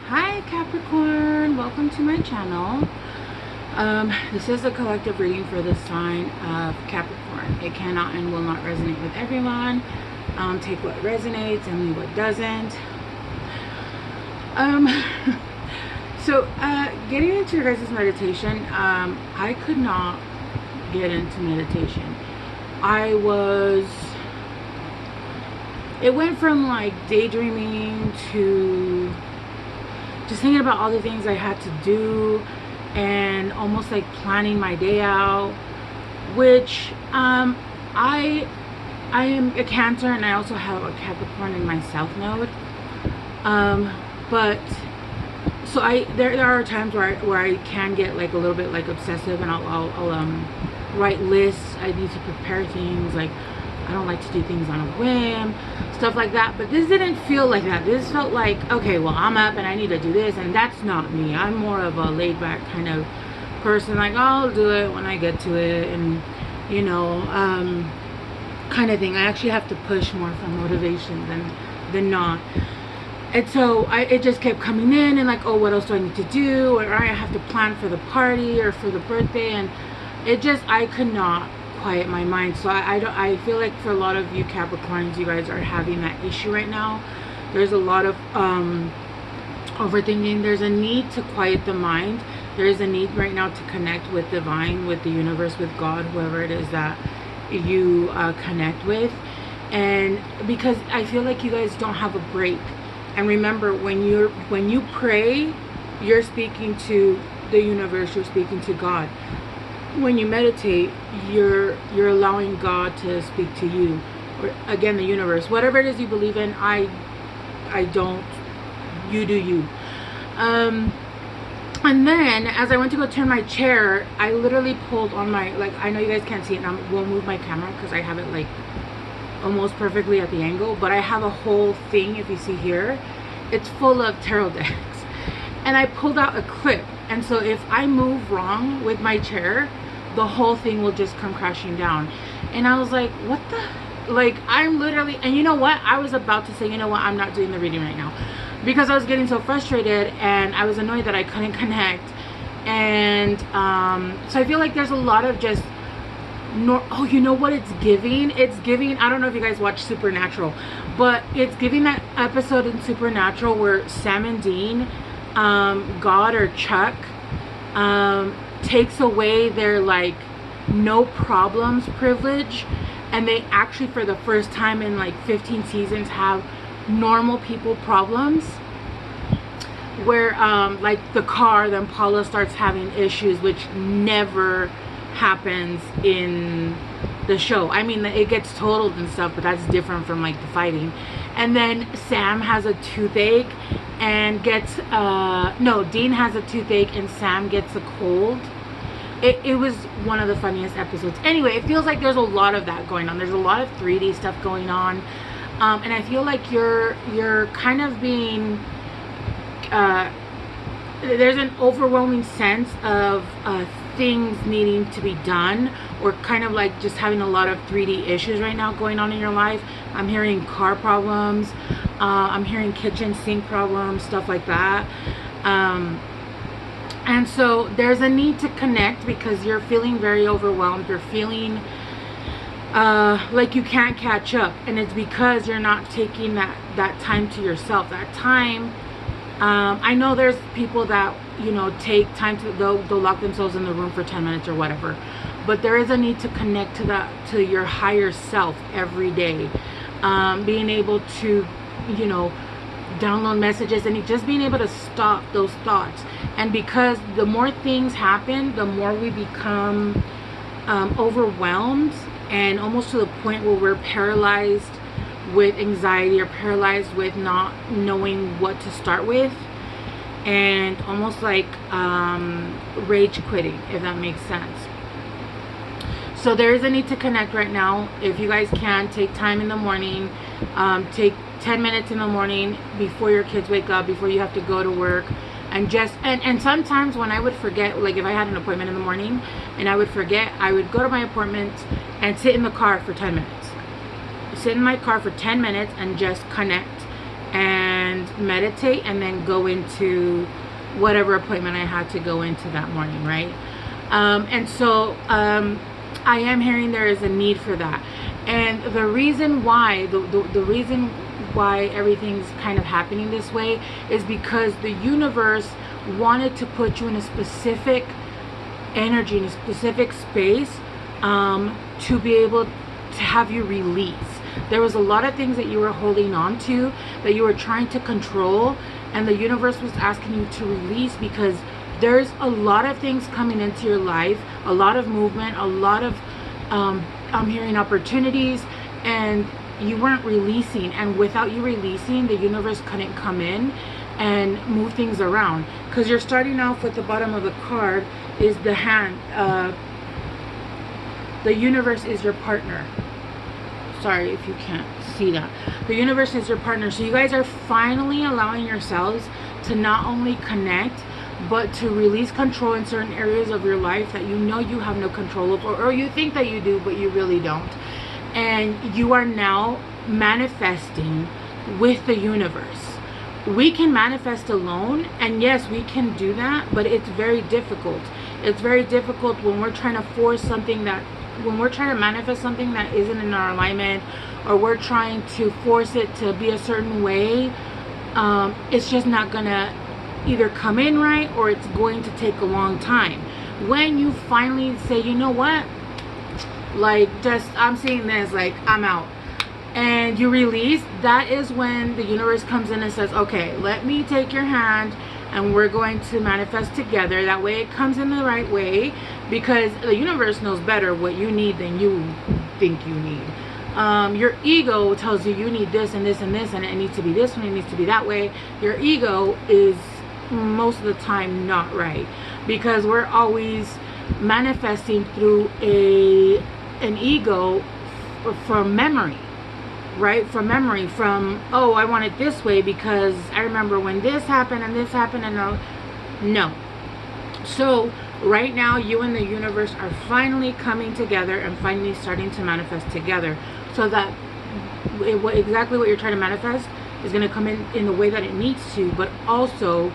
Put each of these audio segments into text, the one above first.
Hi Capricorn, welcome to my channel. This is a collective reading for the sign of Capricorn. It cannot and will not resonate with everyone. Take what resonates and leave what doesn't. Getting into your guys' meditation, I could not get into meditation. It went from like daydreaming to just thinking about all the things I had to do and almost like planning my day out, which I am a Cancer and I also have a Capricorn in my South Node. There are times where I can get like a little bit like obsessive, and I'll write lists. I need to prepare things, like I don't like to do things on a whim, stuff like that. But this didn't feel like that. This felt like, okay, well, I'm up and I need to do this, and that's not me. I'm more of a laid back kind of person, like I'll do it when I get to it, and you know, kind of thing. I actually have to push more for motivation than not. And so it just kept coming in, and like, oh, what else do I need to do, or I have to plan for the party or for the birthday, and I could not quiet my mind. So I feel like for a lot of you Capricorns, you guys are having that issue right now. There's a lot of overthinking. There's a need to quiet the mind. There is a need right now to connect with divine, with the universe, with God, whoever it is that you connect with. And because I feel like you guys don't have a break. And remember, when you pray, you're speaking to the universe, you're speaking to God. When you meditate, you're allowing God to speak to you, or again, the universe, whatever it is you believe in. I don't, you do you. And then as I went to go turn my chair, I literally pulled on my, like, I know you guys can't see it, and I won't move my camera because I have it like almost perfectly at the angle, but I have a whole thing, if you see here, it's full of tarot decks, and I pulled out a clip, and so if I move wrong with my chair, the whole thing will just come crashing down. And I was like, what the, like, I'm literally, and you know what, I was about to say, you know what, I'm not doing the reading right now, because I was getting so frustrated and I was annoyed that I couldn't connect. And so I feel like there's a lot of just oh, you know what it's giving? It's giving, I don't know if you guys watch Supernatural, but it's giving that episode in Supernatural where Sam and Dean, God or Chuck, takes away their like no problems privilege, and they actually for the first time in like 15 seasons have normal people problems, where like the car, then Paula starts having issues, which never happens in the show. I mean, it gets totaled and stuff, but that's different from like the fighting. And then Sam has a toothache and gets no, Dean has a toothache and Sam gets a cold. It was one of the funniest episodes. Anyway, it feels like there's a lot of that going on. There's a lot of 3D stuff going on, and I feel like you're kind of being there's an overwhelming sense of things needing to be done, or kind of like just having a lot of 3D issues right now going on in your life. I'm hearing car problems, I'm hearing kitchen sink problems, stuff like that. And so there's a need to connect because you're feeling very overwhelmed. You're feeling like you can't catch up, and it's because you're not taking that time to yourself. That time, I know there's people that, you know, take time to, they'll lock themselves in the room for 10 minutes or whatever, but there is a need to connect to your higher self every day. Being able to, you know, download messages and just being able to stop those thoughts. And because the more things happen, the more we become overwhelmed, and almost to the point where we're paralyzed with anxiety, or paralyzed with not knowing what to start with, and almost like rage quitting, if that makes sense. So there is a need to connect right now. If you guys can, take time in the morning, take 10 minutes in the morning before your kids wake up, before you have to go to work, and just and sometimes when I would forget, like if I had an appointment in the morning and I would forget, I would go to my appointment and sit in the car for 10 minutes, sit in my car for 10 minutes and just connect and meditate, and then go into whatever appointment I had to go into that morning, right? And so I am hearing there is a need for that. And the reason why, the reason why everything's kind of happening this way is because the universe wanted to put you in a specific energy, in a specific space, to be able to have you release. There was a lot of things that you were holding on to, that you were trying to control, and the universe was asking you to release, because there's a lot of things coming into your life, a lot of movement, a lot of I'm hearing opportunities, and you weren't releasing. And without you releasing, the universe couldn't come in and move things around, because you're starting off with the bottom of the card is the hand. The universe is your partner. Sorry if you can't see that. The universe is your partner. So you guys are finally allowing yourselves to not only connect, but to release control in certain areas of your life that you know you have no control over, or you think that you do, but you really don't. And you are now manifesting with the universe. We can manifest alone, and yes, we can do that, but it's very difficult. It's very difficult when we're trying to force something that, when we're trying to manifest something that isn't in our alignment, or we're trying to force it to be a certain way. It's just not gonna either come in right, or it's going to take a long time. When you finally say, you know what, like, just, I'm seeing this, like, I'm out, and you release, that is when the universe comes in and says, okay, let me take your hand and we're going to manifest together. That way it comes in the right way, because the universe knows better what you need than you think you need. Your ego tells you you need this and this and this, and it needs to be this one, it needs to be that way. Your ego is most of the time not right, because we're always manifesting through an ego from memory, right? From memory, from, oh, I want it this way because I remember when this happened and this happened, and no. So right now, you and the universe are finally coming together and finally starting to manifest together, so that exactly what you're trying to manifest is going to come in the way that it needs to, but also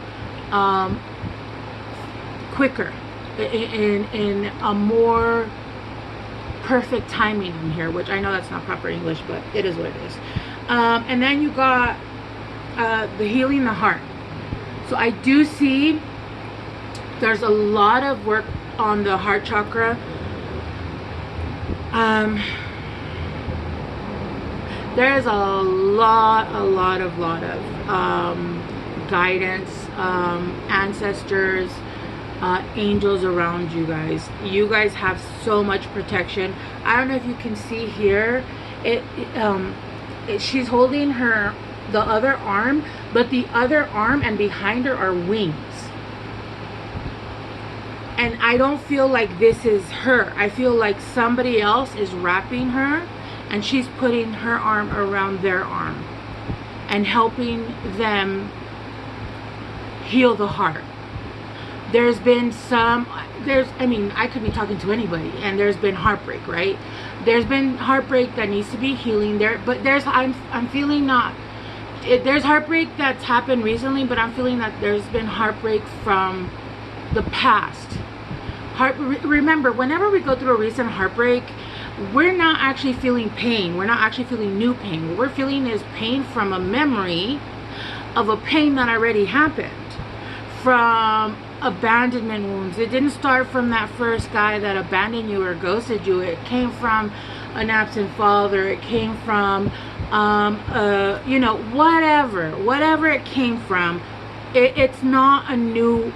quicker, in a more perfect timing in here, which I know that's not proper English, but it is what it is. And then you got the healing the heart. So I do see there's a lot of work on the heart chakra. There's a lot of guidance, ancestors, angels around you guys. You guys have so much protection. I don't know if you can see here, she's holding the other arm, but the other arm and behind her are wings. And I don't feel like this is her. I feel like somebody else is wrapping her, and she's putting her arm around their arm and helping them heal the heart. There's been I mean, I could be talking to anybody, and there's been heartbreak, right? There's been heartbreak that needs to be healing there, but I'm feeling there's heartbreak that's happened recently, but I'm feeling that there's been heartbreak from the past. Remember, whenever we go through a recent heartbreak, we're not actually feeling pain. We're not actually feeling new pain. What we're feeling is pain from a memory of a pain that already happened, from abandonment wounds. It didn't start from that first guy that abandoned you or ghosted you. It came from an absent father. It came from you know, whatever it came from. It's not a new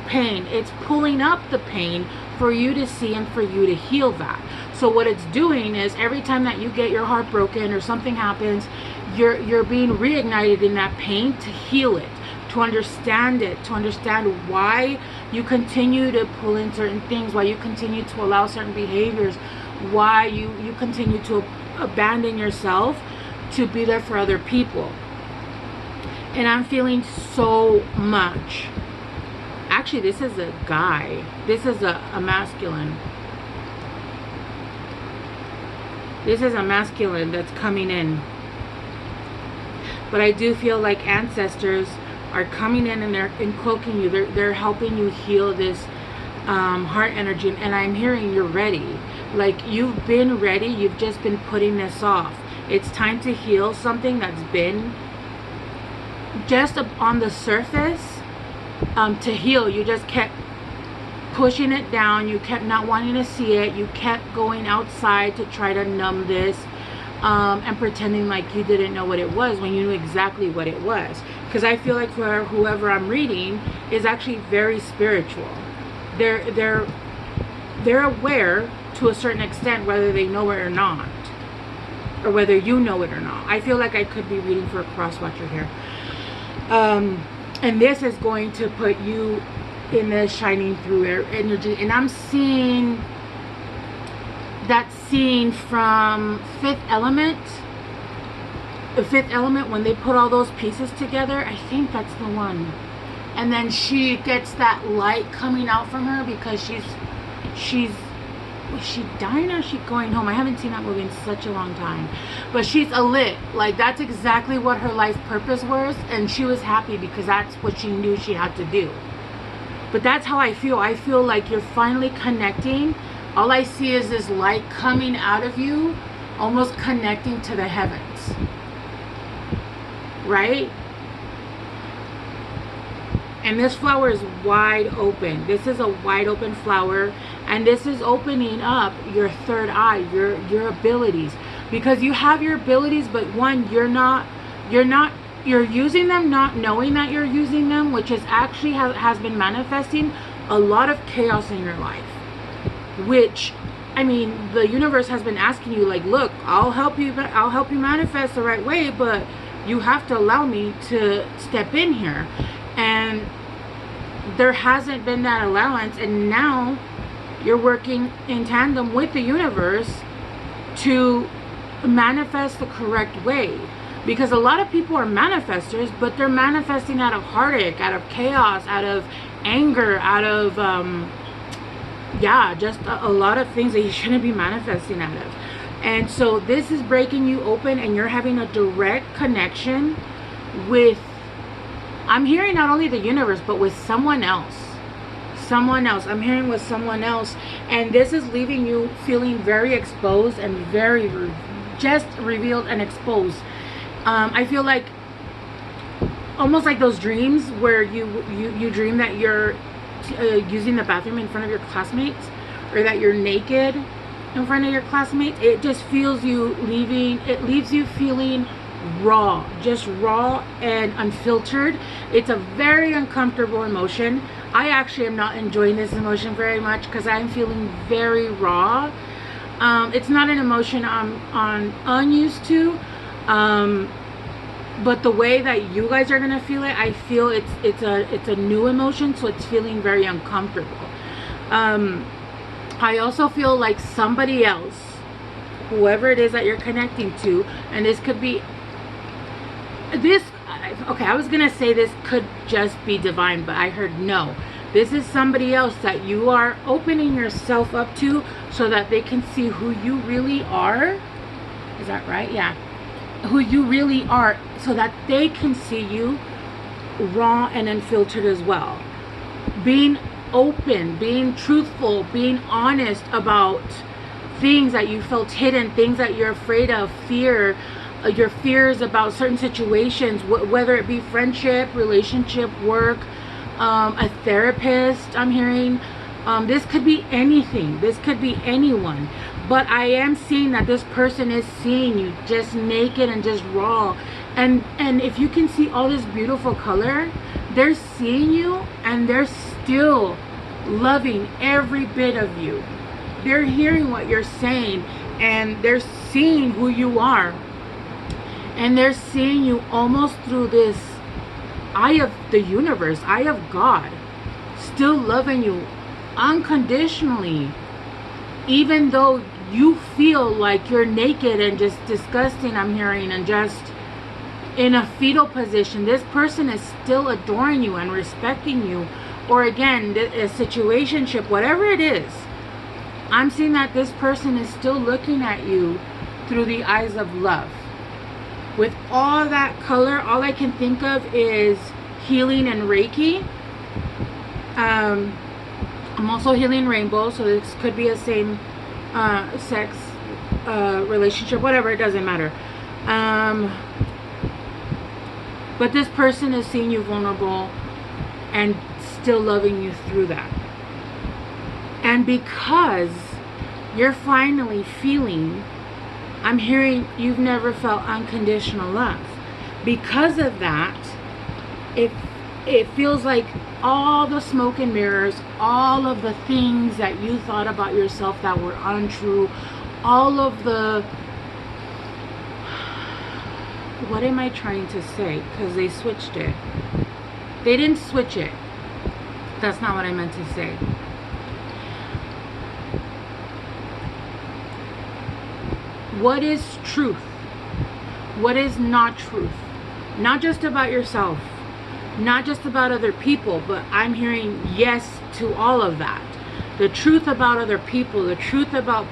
pain. It's pulling up the pain for you to see and for you to heal that. So what it's doing is, every time that you get your heart broken or something happens, you're being reignited in that pain to heal it, to understand it, to understand why you continue to pull in certain things, why you continue to allow certain behaviors, why you continue to abandon yourself to be there for other people. And I'm feeling so much. Actually, this is a guy. This is a masculine. This is a masculine that's coming in. but I do feel like ancestors are coming in and they're cloaking you. They're helping you heal this heart energy, and I'm hearing you're ready. Like, you've been ready, you've just been putting this off. It's time to heal something that's been just on the surface. To heal, you just kept pushing it down, you kept not wanting to see it, you kept going outside to try to numb this, and pretending like you didn't know what it was when you knew exactly what it was. Because I feel like for whoever I'm reading is actually very spiritual. They're aware to a certain extent, whether they know it or not, or whether you know it or not. I feel like I could be reading for a cross watcher here. And this is going to put you in the shining through energy. And I'm seeing that scene from Fifth Element. The Fifth Element, when they put all those pieces together, I think that's the one. And then she gets that light coming out from her because is she dying or is she going home? I haven't seen that movie in such a long time. But she's lit. Like, that's exactly what her life purpose was. And she was happy because that's what she knew she had to do. But that's how I feel. I feel like you're finally connecting. All I see is this light coming out of you, almost connecting to the heavens. Right? And this flower is wide open. This is a wide open flower. And this is opening up your third eye, your abilities. Because you have your abilities, but one, you're using them not knowing that you're using them, which is actually has been manifesting a lot of chaos in your life. Which, I mean, the universe has been asking you, like, look, I'll help you manifest the right way, but you have to allow me to step in here. And there hasn't been that allowance, and now you're working in tandem with the universe to manifest the correct way. Because a lot of people are manifestors, but they're manifesting out of heartache, out of chaos, out of anger, out of just a lot of things that you shouldn't be manifesting out of. And so this is breaking you open, and you're having a direct connection with, I'm hearing not only the universe, but with someone else. I'm hearing with someone else. And this is leaving you feeling very exposed and very just revealed and exposed. I feel like almost like those dreams where you dream that you're using the bathroom in front of your classmates, or that you're naked in front of your classmates. It just feels it leaves you feeling raw, just raw and unfiltered. It's a very uncomfortable emotion. I actually am not enjoying this emotion very much because I'm feeling very raw. It's not an emotion I'm unused to, but the way that you guys are gonna feel it, I feel it's a new emotion, so it's feeling very uncomfortable. I also feel like somebody else, whoever it is that you're connecting to, and this could be okay, I was gonna say this could just be divine, but I heard no. This is somebody else that you are opening yourself up to so that they can see who you really are. Is that right? Yeah. Who you really are, so that they can see you raw and unfiltered as well. Being open, being truthful, being honest about things that you felt hidden, things that you're afraid of, fear, your fears about certain situations, whether it be friendship, relationship, work, a therapist, I'm hearing. This could be anything. This could be anyone. But I am seeing that this person is seeing you just naked and just raw. And if you can see all this beautiful color, they're seeing you and they're still loving every bit of you. They're hearing what you're saying, and they're seeing who you are. And they're seeing you almost through this eye of the universe, eye of God, still loving you unconditionally, even though you feel like you're naked and just disgusting, I'm hearing, and just in a fetal position. This person is still adoring you and respecting you. Or again, a situationship, whatever it is, I'm seeing that this person is still looking at you through the eyes of love. With all that color, all I can think of is healing and Reiki. I'm also healing rainbow, so this could be a same sex relationship, whatever, it doesn't matter. But this person is seeing you vulnerable and still loving you through that. And because you're finally feeling, I'm hearing you've never felt unconditional love. Because of that, it feels like all the smoke and mirrors, all of the things that you thought about yourself that were untrue, all of the, what am I trying to say? Because they switched it. They didn't switch it. That's not what I meant to say. What is truth? What is not truth? Not just about yourself, not just about other people, but I'm hearing yes to all of that. The truth about other people, the truth about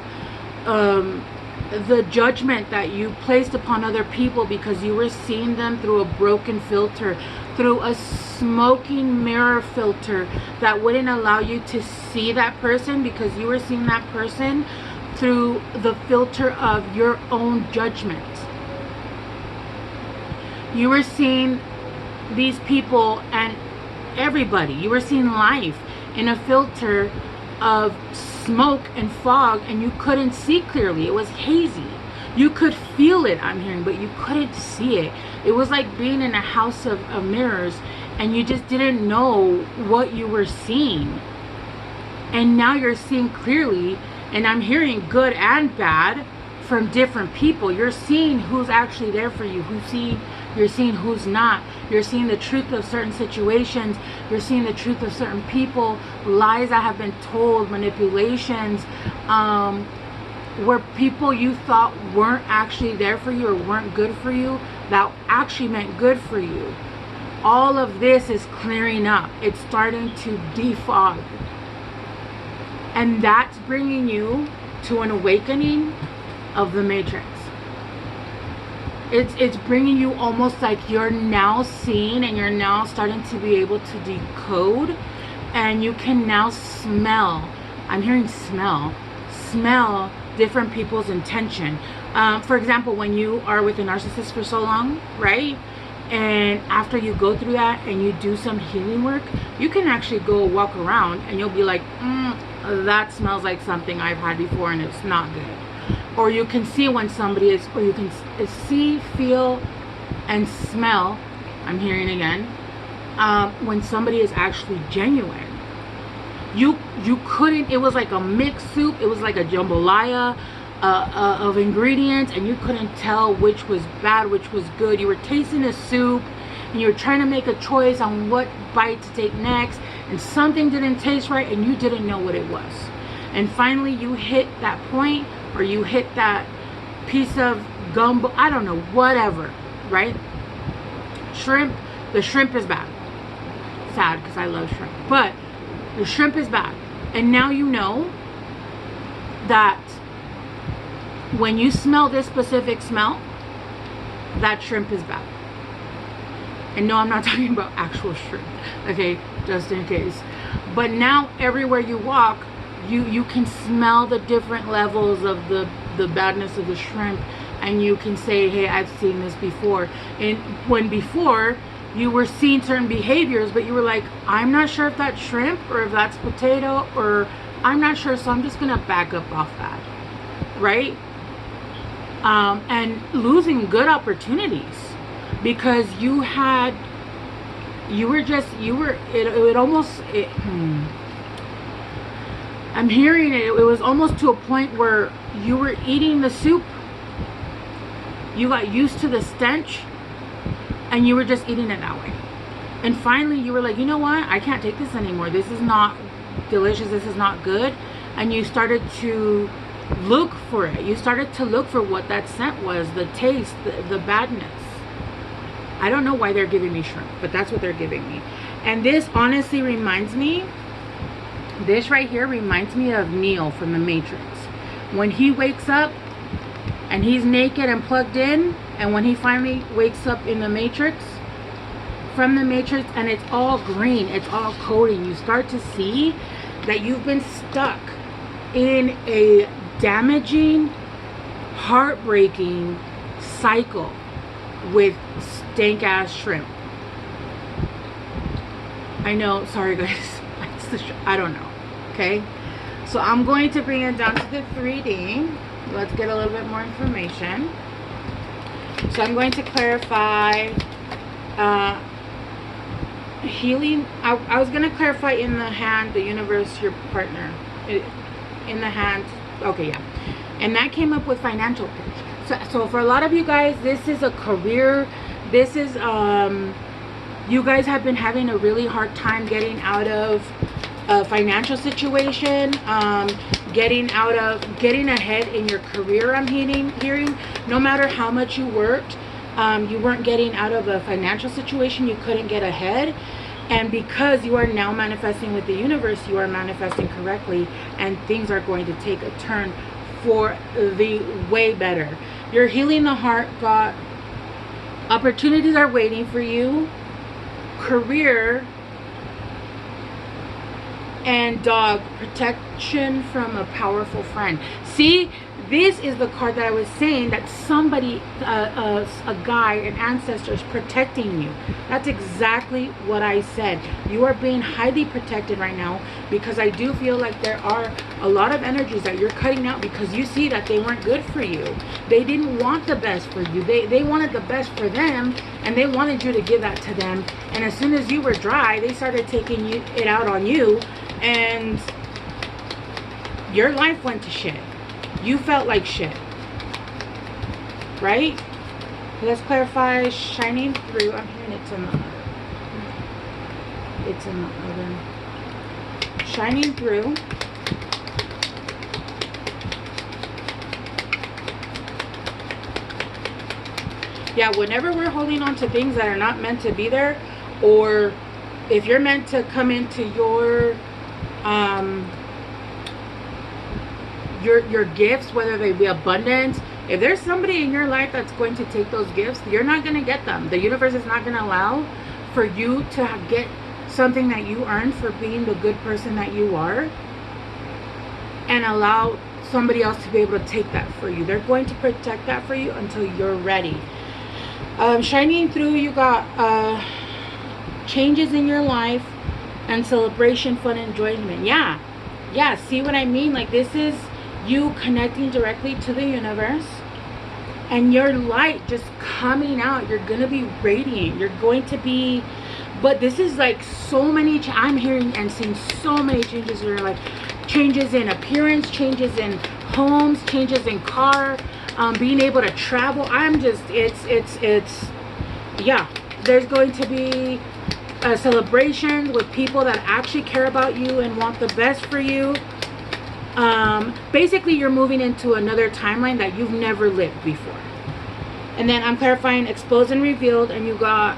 the judgment that you placed upon other people because you were seeing them through a broken filter, through a smoking mirror filter that wouldn't allow you to see that person because you were seeing that person through the filter of your own judgment. You were seeing these people and everybody, you were seeing life in a filter of smoke and fog, and you couldn't see clearly. It was hazy. You could feel it, I'm hearing, but you couldn't see it. It was like being in a house of mirrors and you just didn't know what you were seeing. And now you're seeing clearly, and I'm hearing good and bad from different people. You're seeing who's actually there for you, you're seeing who's not. You're seeing the truth of certain situations. You're seeing the truth of certain people, lies that have been told, manipulations, where people you thought weren't actually there for you or weren't good for you, that actually meant good for you. All of this is clearing up. It's starting to defog. And that's bringing you to an awakening of the matrix. It's bringing you almost like you're now seeing, and you're now starting to be able to decode, and you can now smell. I'm hearing smell different people's intention. For example, when you are with a narcissist for so long, right? And after you go through that and you do some healing work, you can actually go walk around and you'll be like, that smells like something I've had before and it's not good. Or you can see when somebody is, or you can see, feel, and smell, I'm hearing again, when somebody is actually genuine. You couldn't, it was like a mixed soup, it was like a jambalaya of ingredients, and you couldn't tell which was bad, which was good. You were tasting a soup, and you were trying to make a choice on what bite to take next, and something didn't taste right, and you didn't know what it was. And finally, you hit that point, or you hit that piece of gumbo, I don't know, whatever, right? Shrimp, the shrimp is bad. Sad, because I love shrimp. But the shrimp is bad. And now you know that when you smell this specific smell, that shrimp is bad. And no, I'm not talking about actual shrimp, okay, just in case. But now everywhere you walk, you can smell the different levels of the badness of the shrimp, and you can say, hey, I've seen this before. And when before you were seeing certain behaviors, but you were like, I'm not sure if that's shrimp or if that's potato, or I'm not sure, so I'm just gonna back up off that, right? And losing good opportunities because I'm hearing it was almost to a point where you were eating the soup, you got used to the stench, and you were just eating it that way. And finally you were like, you know what, I can't take this anymore, this is not delicious, this is not good. And you started to look for it. You started to look for what that scent was, the taste, the badness. I don't know why they're giving me shrimp, but that's what they're giving me. And this honestly reminds me, this right here reminds me of Neo from the Matrix. When he wakes up and he's naked and plugged in, and when he finally wakes up in the matrix, from the matrix, and it's all green, it's all coding, you start to see that you've been stuck in a damaging, heartbreaking cycle with stank ass shrimp. I know, sorry guys, I don't know. Okay, so I'm going to bring it down to the 3D. Let's get a little bit more information. So I'm going to clarify healing. I was going to clarify in the hand, the universe, your partner. In the hand, okay, yeah. And that came up with financial. So for a lot of you guys, this is a career. This is, you guys have been having a really hard time getting out of a financial situation, getting ahead in your career. I'm hearing no matter how much you worked, you weren't getting out of a financial situation, you couldn't get ahead. And because you are now manifesting with the universe, you are manifesting correctly, and things are going to take a turn for the way better. You're healing the heart, God. Opportunities are waiting for you. Career and dog, protection from a powerful friend. See, this is the card that I was saying, that somebody, a guide, an ancestor is protecting you. That's exactly what I said. You are being highly protected right now, because I do feel like there are a lot of energies that you're cutting out because you see that they weren't good for you. They didn't want the best for you. They wanted the best for them, and they wanted you to give that to them. And as soon as you were dry, they started taking it out on you, and your life went to shit. You felt like shit, right? Let's clarify shining through. I'm hearing it's in the other. It's in the other. Shining through. Yeah, whenever we're holding on to things that are not meant to be there, or if you're meant to come into your gifts, whether they be abundant, if there's somebody in your life that's going to take those gifts, you're not going to get them. The universe is not going to allow for you to get something that you earned for being the good person that you are, and allow somebody else to be able to take that for you. They're going to protect that for you until you're ready. Shining through, you got changes in your life and celebration, fun, enjoyment. Yeah, see what I mean? Like, this is you connecting directly to the universe, and your light just coming out. You're gonna be radiant. You're going to be, but this is like so many I'm hearing and seeing so many changes in your life. Changes in appearance, changes in homes, changes in car, being able to travel. It's yeah, there's going to be a celebration with people that actually care about you and want the best for you. Basically, you're moving into another timeline that you've never lived before. And then I'm clarifying exposed and revealed, and you got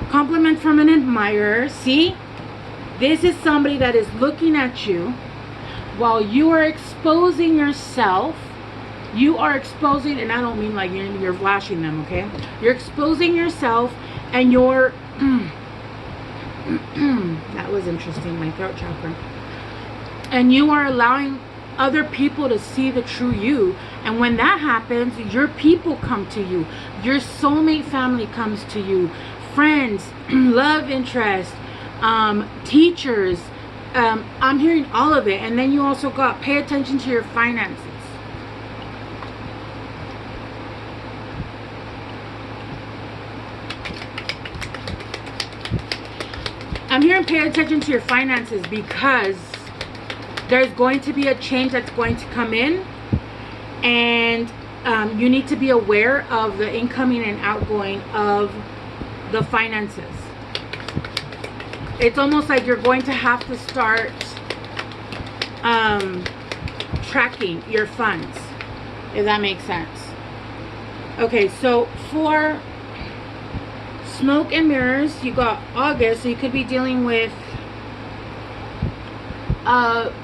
compliment from an admirer. See, this is somebody that is looking at you while you are exposing yourself. You are exposing, and I don't mean like you're flashing them, okay? You're exposing yourself, and you're that was interesting, my throat chakra. And you are allowing other people to see the true you. And when that happens, your people come to you. Your soulmate family comes to you. Friends, love interest, teachers. I'm hearing all of it. And then you also got pay attention to your finances. I'm hearing pay attention to your finances, because there's going to be a change that's going to come in, and you need to be aware of the incoming and outgoing of the finances. It's almost like you're going to have to start tracking your funds, if that makes sense. Okay, so for smoke and mirrors, you got August, so you could be dealing with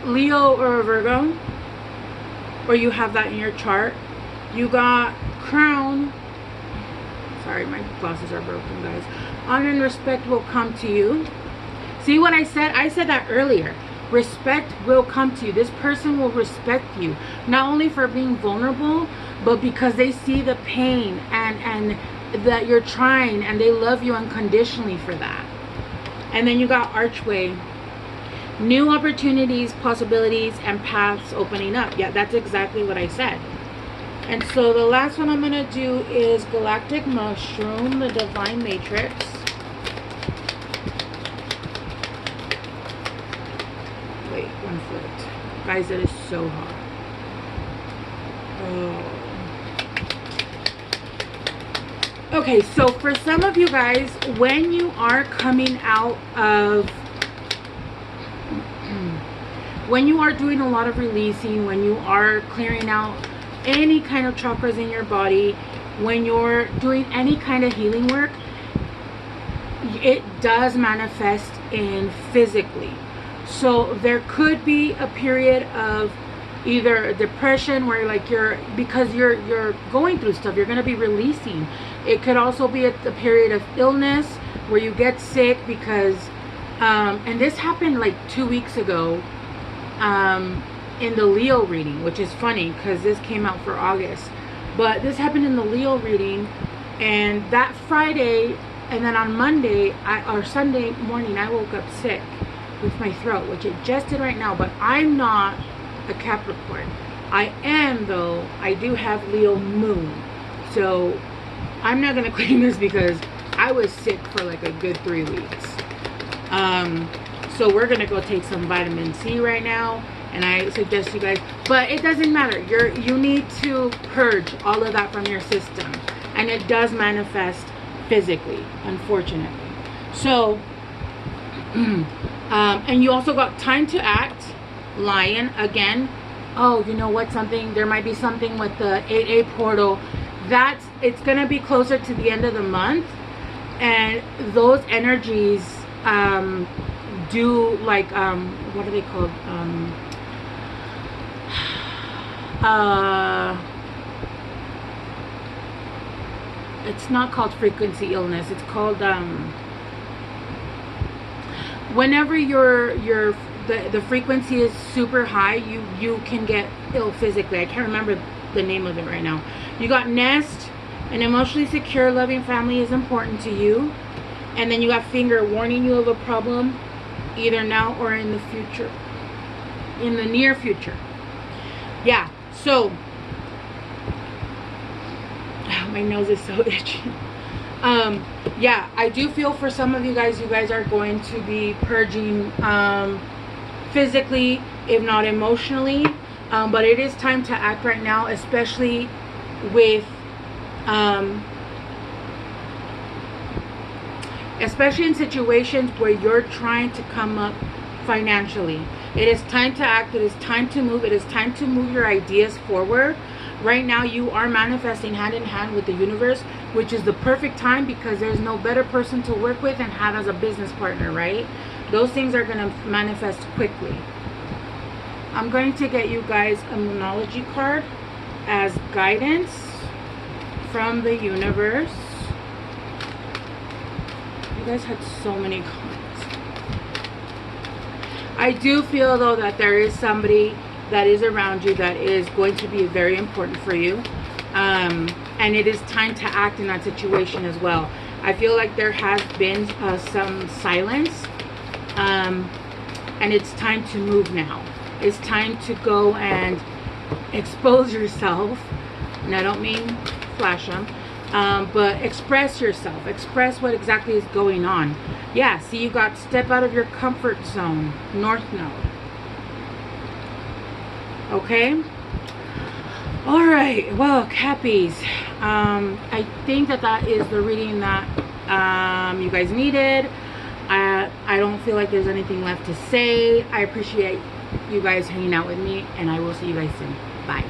Leo or Virgo, or you have that in your chart. You got Crown. Sorry, my glasses are broken, guys. Honor and respect will come to you. See what I said? I said that earlier. Respect will come to you. This person will respect you, not only for being vulnerable, but because they see the pain and that you're trying, and they love you unconditionally for that. And then you got Archway. New opportunities, possibilities, and paths opening up. Yeah, that's exactly what I said. And so the last one I'm going to do is Galactic Mushroom, the Divine Matrix. Wait, one foot. Guys, it is so hot. Oh. Okay, so for some of you guys, when you are coming out of... when you are doing a lot of releasing, when you are clearing out any kind of chakras in your body, when you're doing any kind of healing work, it does manifest in physically. So there could be a period of either depression where like because you're going through stuff, you're going to be releasing. It could also be a period of illness where you get sick because and this happened like 2 weeks ago in the Leo reading, which is funny because this came out for August, but this happened in the Leo reading. And that Friday, and then on Monday or Sunday morning, I woke up sick with my throat, which it just did right now. But I'm not a Capricorn. I am, though, I do have Leo moon, so I'm not gonna claim this because I was sick for like a good 3 weeks. So we're gonna go take some vitamin C right now, and I suggest you guys, but it doesn't matter. You need to purge all of that from your system, and it does manifest physically, unfortunately. So and you also got Time to Act, Lion again. Oh, you know what, there might be something with the 8A portal. It's gonna be closer to the end of the month, and those energies do like what are they called, it's not called frequency illness, it's called whenever the frequency is super high, you can get ill physically. I can't remember the name of it right now. You got Nest. An emotionally secure, loving family is important to you. And then you got Finger, warning you of a problem either now or in the future, in the near future. Yeah, so my nose is so itchy. Yeah, I do feel for some of you guys are going to be purging physically, if not emotionally, but it is time to act right now, especially with especially in situations where you're trying to come up financially. It is time to act. It is time to move. It is time to move your ideas forward. Right now you are manifesting hand in hand with the universe, which is the perfect time because there's no better person to work with and have as a business partner, right? Those things are going to manifest quickly. I'm going to get you guys a Moonology card as guidance from the universe. You guys had so many comments. I do feel though that there is somebody that is around you that is going to be very important for you, and it is time to act in that situation as well. I feel like there has been some silence, and it's time to move now. It's time to go and expose yourself, and I don't mean flash them, but express yourself. Express what exactly is going on. Yeah, see, you got step out of your comfort zone, North Node. Okay, all right, well, Cappies, I think that is the reading that you guys needed. I don't feel like there's anything left to say. I appreciate you guys hanging out with me, and I will see you guys soon. Bye.